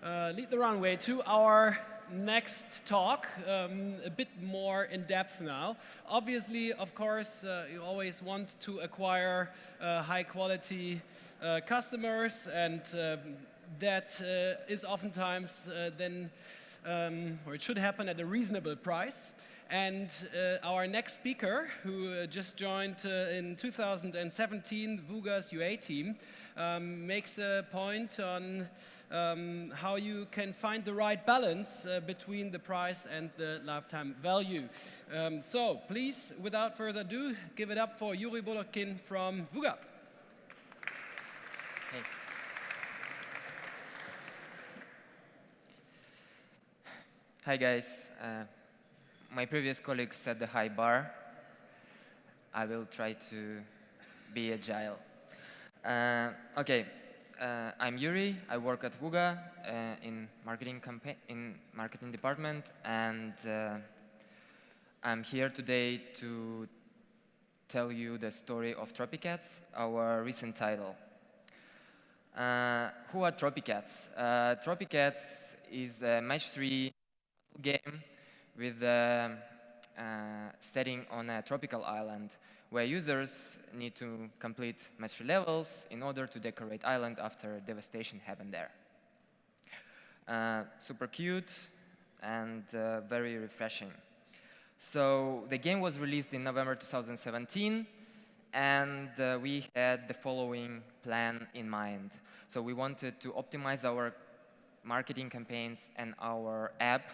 lead the runway to our next talk, a bit more in depth now. Obviously, of course, you always want to acquire high quality customers, and that is oftentimes then, or it should happen at a reasonable price. And our next speaker, who just joined in 2017, Wooga's UA team, makes a point on how you can find the right balance between the price and the lifetime value. So please, without further ado, give it up for Yury Bolotkin from Wooga. Hey. Hi guys. My previous colleagues set the high bar. I will try to be agile. I'm Yury. I work at Wooga in marketing department, and I'm here today to tell you the story of Tropicats, our recent title. Who are Tropicats? Tropicats is a match 3 game with a setting on a tropical island where users need to complete match 3 levels in order to decorate island after devastation happened there. Super cute and very refreshing. So the game was released in November 2017, and we had the following plan in mind. So we wanted to optimize our marketing campaigns and our app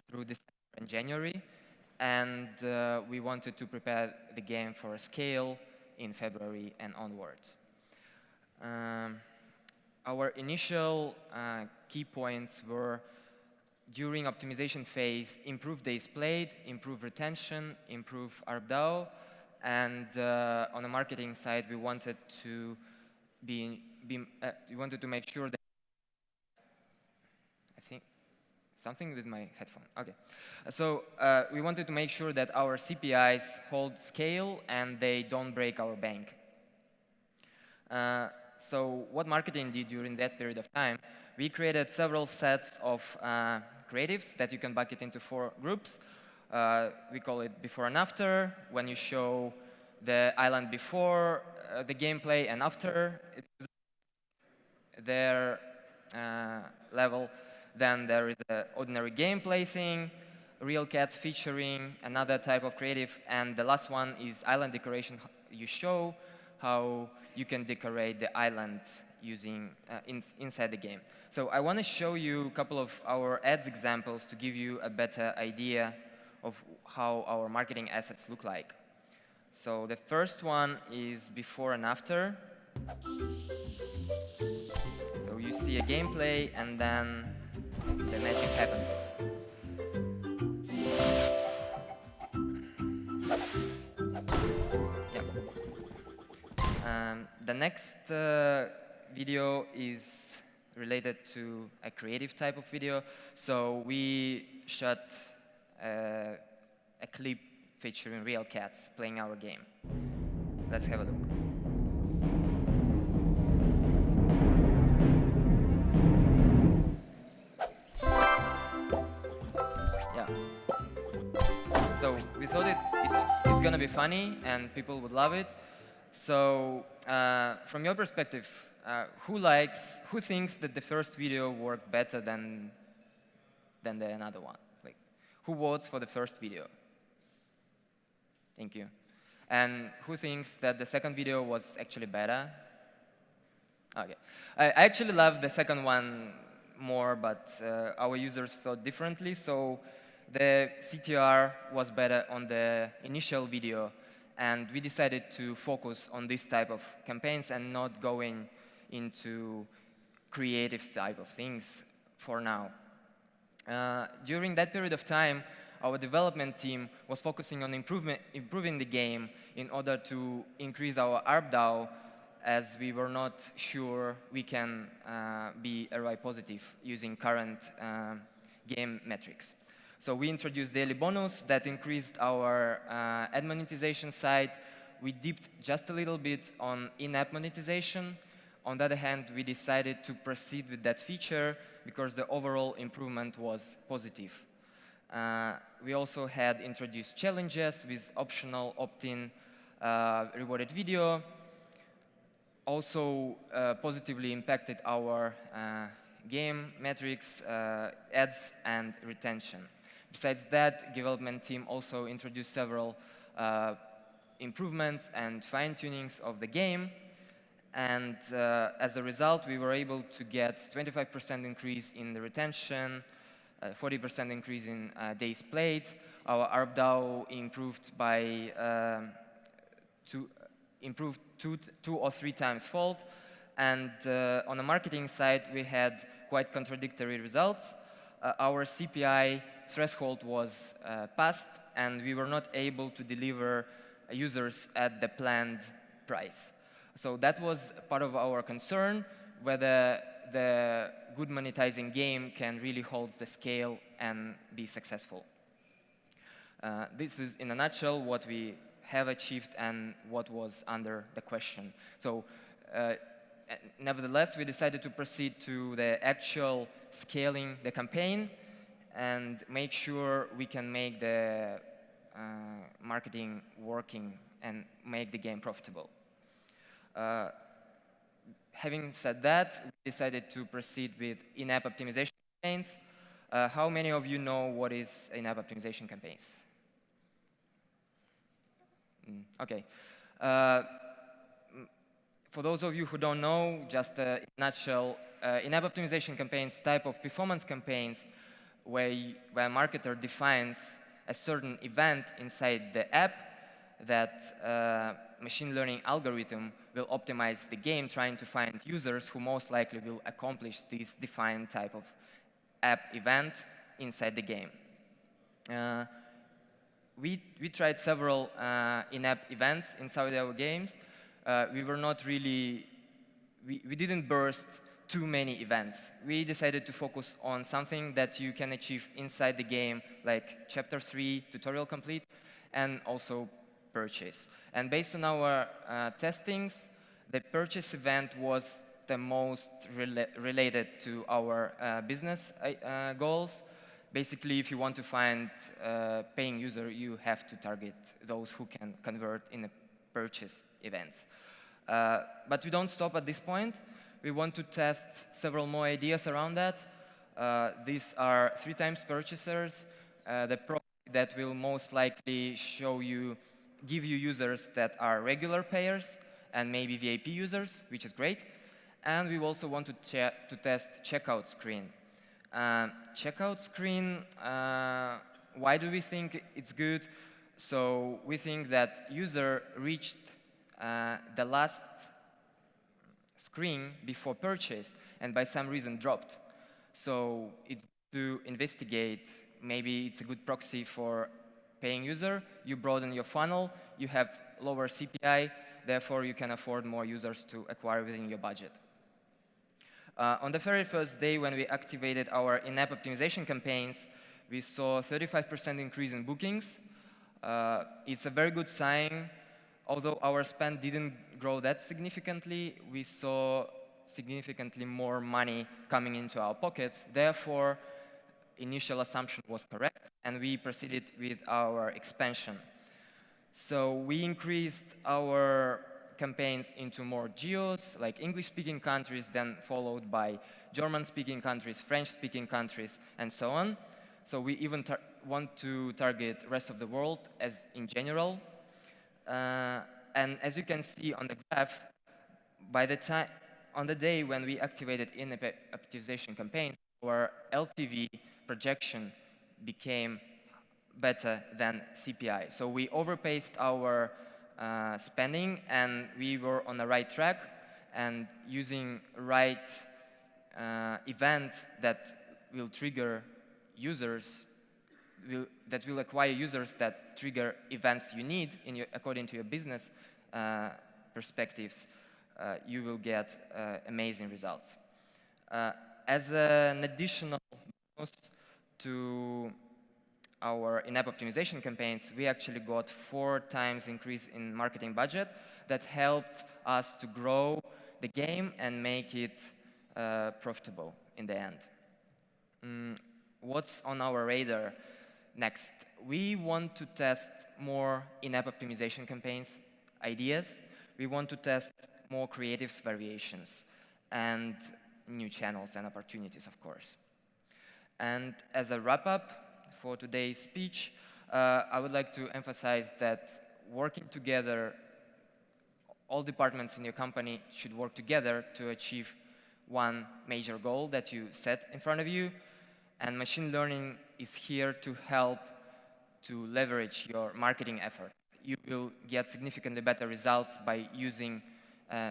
through December and January, and we wanted to prepare the game for a scale in February and onwards. Our initial key points were, during optimization phase, improve days played, improve retention, improve ARPDAU, and on the marketing side, we wanted to make sure that something with my headphone. Okay. So we wanted to make sure that our CPIs hold scale and they don't break our bank. So what marketing did during that period of time, we created several sets of creatives that you can bucket into 4 groups. We call it before and after, when you show the island before the gameplay and after their level. Then there is an ordinary gameplay thing, real cats featuring another type of creative, and the last one is island decoration. You show how you can decorate the island using inside the game. So I want to show you a couple of our ads examples to give you a better idea of how our marketing assets look like. So the first one is before and after. So you see a gameplay and then the magic happens. Yeah. The next video is related to a creative type of video. So we shot a clip featuring real cats playing our game. Let's have a look. So we thought it's gonna be funny and people would love it. So from your perspective, who thinks that the first video worked better than the another one? Like, who votes for the first video? Thank you. And who thinks that the second video was actually better? Okay. I actually love the second one more, but our users thought differently. So the CTR was better on the initial video, and we decided to focus on this type of campaigns and not going into creative type of things for now. During that period of time, our development team was focusing on improving the game in order to increase our ARPDAU, as we were not sure we can be ROI positive using current game metrics. So we introduced daily bonus that increased our ad monetization side. We dipped just a little bit on in-app monetization. On the other hand, we decided to proceed with that feature because the overall improvement was positive. We also had introduced challenges with optional opt-in rewarded video. Also positively impacted our game metrics, ads, and retention. Besides that, development team also introduced several improvements and fine-tunings of the game. And as a result, we were able to get 25% increase in the retention, 40% increase in days played. Our ARPDAU improved by two or three times fold. And on the marketing side, we had quite contradictory results. Our CPI threshold was passed, and we were not able to deliver users at the planned price. So that was part of our concern, whether the good monetizing game can really hold the scale and be successful. This is, in a nutshell, what we have achieved and what was under the question. So, nevertheless, we decided to proceed to the actual scaling the campaign and make sure we can make the marketing working and make the game profitable. Having said that, we decided to proceed with in-app optimization campaigns. How many of you know what is in-app optimization campaigns? Okay. For those of you who don't know, just in a nutshell, in-app optimization campaigns, type of performance campaigns where a marketer defines a certain event inside the app that machine learning algorithm will optimize the game, trying to find users who most likely will accomplish this defined type of app event inside the game. We tried several in-app events inside our games. We were not really, we didn't burst too many events. We decided to focus on something that you can achieve inside the game, like Chapter 3, tutorial complete, and also purchase. And based on our testings, the purchase event was the most related to our business goals. Basically, if you want to find a paying user, you have to target those who can convert in the purchase events. But we don't stop at this point. We want to test several more ideas around that. These are 3 times purchasers, the product that will most likely give you users that are regular payers and maybe VIP users, which is great. And we also want to test checkout screen. Checkout screen, why do we think it's good? So we think that user reached the last screen before purchase and by some reason dropped. So it's to investigate. Maybe it's a good proxy for paying user. You broaden your funnel, you have lower CPI, therefore you can afford more users to acquire within your budget. On the very first day when we activated our in-app optimization campaigns, we saw a 35% increase in bookings. It's a very good sign. Although our spend didn't grow that significantly, we saw significantly more money coming into our pockets. Therefore, initial assumption was correct, and we proceeded with our expansion. So we increased our campaigns into more geos, like English-speaking countries, then followed by German-speaking countries, French-speaking countries, and so on. So we even want to target rest of the world as in general. And as you can see on the graph, on the day when we activated in-app optimization campaigns, our LTV projection became better than CPI. So we overpaced our spending, and we were on the right track, and using right event that will trigger users, that will acquire users that trigger events you need according to your business perspectives, you will get amazing results. As an additional bonus to our in-app optimization campaigns, we actually got 4 times increase in marketing budget that helped us to grow the game and make it profitable in the end. What's on our radar next? We want to test more in-app optimization campaigns, ideas. We want to test more creative variations and new channels and opportunities, of course. And as a wrap-up for today's speech, I would like to emphasize that working together, all departments in your company should work together to achieve one major goal that you set in front of you. And machine learning is here to help to leverage your marketing effort. You will get significantly better results by using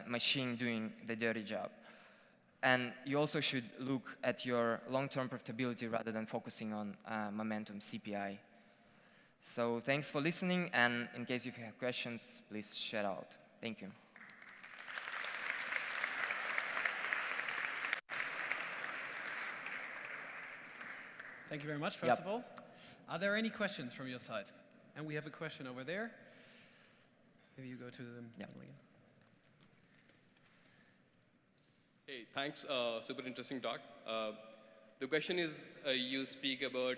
machine doing the dirty job. And you also should look at your long-term profitability rather than focusing on momentum CPI. So thanks for listening, and in case you have questions, please shout out. Thank you. Thank you very much, first of all. Are there any questions from your side? And we have a question over there. Maybe you go to them. Yeah. Hey, thanks. Super interesting talk. The question is, you speak about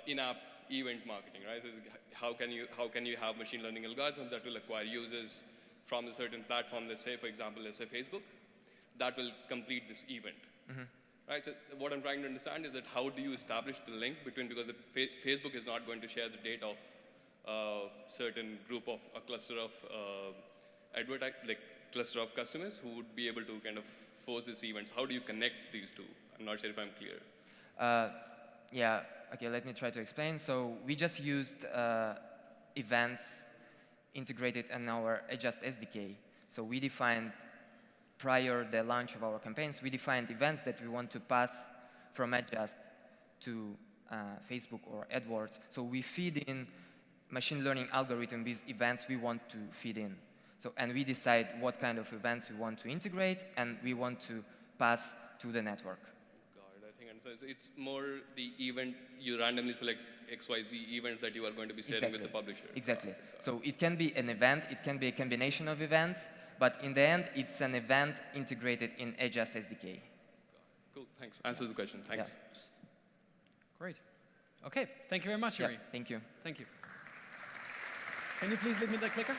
in-app event marketing, right? So how can you have machine learning algorithms that will acquire users from a certain platform, let's say, for example, let's say Facebook, that will complete this event. Right, so what I'm trying to understand is that how do you establish the link between, because Facebook is not going to share the data of a certain group of a cluster of cluster of customers who would be able to kind of force these events. How do you connect these two? I'm not sure if I'm clear. Yeah, okay, let me try to explain. So we just used events integrated in our Adjust SDK. So we defined, prior the launch of our campaigns, we defined events that we want to pass from Adjust to Facebook or AdWords. So we feed in machine learning algorithm these events we want to feed in. So, and we decide what kind of events we want to integrate and we want to pass to the network. Got it, I think. And so it's more the event, you randomly select XYZ events that you are going to be sharing with the publisher. Exactly. So it can be an event, it can be a combination of events, but in the end, it's an event integrated in Adjust SDK. Cool, thanks. Answers the question, thanks. Yeah. Great. Okay, thank you very much, Yury. Yeah, thank you. Thank you. Can you please leave me the clicker?